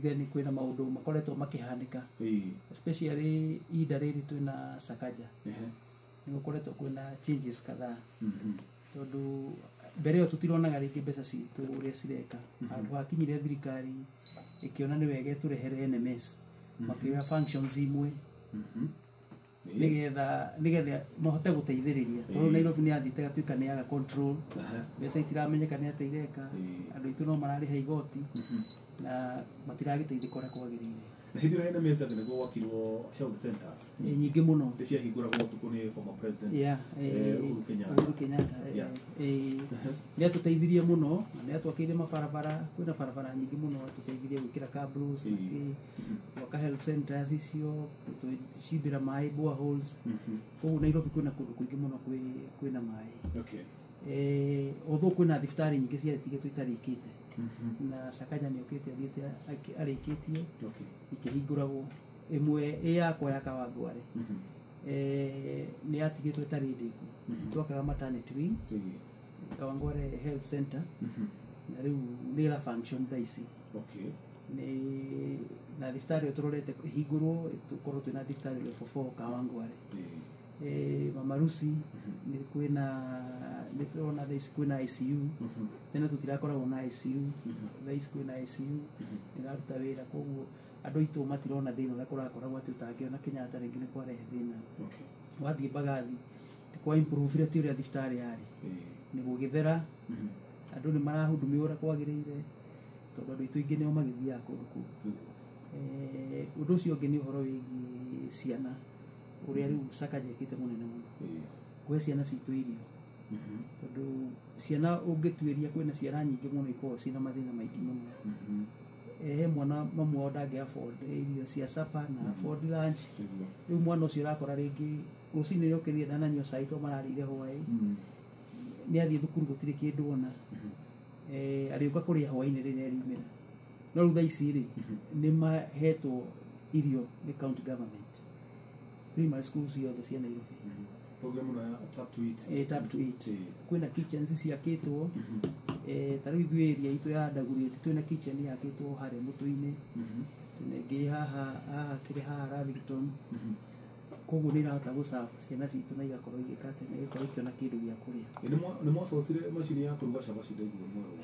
Gani kwina maundu makoretwo makihanika especially ida riri twina Sakaja ni gukoretwo kwina changes kadhaa tondu mbere yo tutironaga ringi mbeca citu uria cireka andu hakinyire thirikari ikiona ni wega turehere NMS makioya functions imwe nigetha mahote guteithiriria tondu Nairobi ni athite gatuika ni aga control mbeca itiramenyeka ni ateireka andu itu no marariha igoti na matiragiteithika uria kwagirire na hindi hena mesa kana go wakirwo health centers nyingi muno ndecia hingura gutuku ni former president Uhuru Kenyatta ni atuteithirie muno ni atwakire mabarabara kwina barabara nyingi muno atuteithirie gwikira cabros waka health centers icio tucibira mai boreholes koguo Nairobi kwina kundu kuingi muno kwina mai although kwina thiftari nyingi cia tige twitarikite na Sakaja ni okete athiete arikitie ikihinguragwo imwe yakwa ya Kawangware ni atigitwe tari ndiku twakaga maternity wing Kawangware health center na riu ni la function daisi ni na diftari otororete hingurwo tukorwo twina diftari level 4 Kawangware Mama Rusi ni kwina ni turona daisi kwina ICU tena tutirakoragwo na ICU daisi kwina ICU ni raruta wira koguo andu itu matirona thina na kurakoragwo tutangiona Kenyatta ringi ni kwarehe thina wathie Mbagathi kwa improve ria tiuria diftari yari ni gugithera andu ni marahudumia ura kwagirire tondu andu itu ingi nio magithia kundu undu ucio ungi ni uhoro wigi ciana uria riu Sakaja ikite munene muno kwe ciana citu irio tondu ciana ungituiria kwina ciana nyingi muno iko cina mathina maingi muno mwana mamu ndage afford irio cia supper na afford lunch riu mwana ucio rakora ringi rucini yokirie na nanyo saito mararire hwai ni athie thukuru gutiri kindu ona ariuka kuria hwai-ini ri nerimira no rutha ici ri ni mahetwo irio ni county government primary schools yothe cia Nairobi program na tap to eat kwina kitchens ciakitwo tari ithuĩ area itu ya Ndagurĩti twina kitchen yakitwo haria mutu-ini tunengi haha kiri haha Lavington koguo ni irahota guserve ciana citu na igakorwo igikate na igakorwo ikiona kindu gia kuria ni mwacocire macini ya kuruga cabaci ndaigua mweru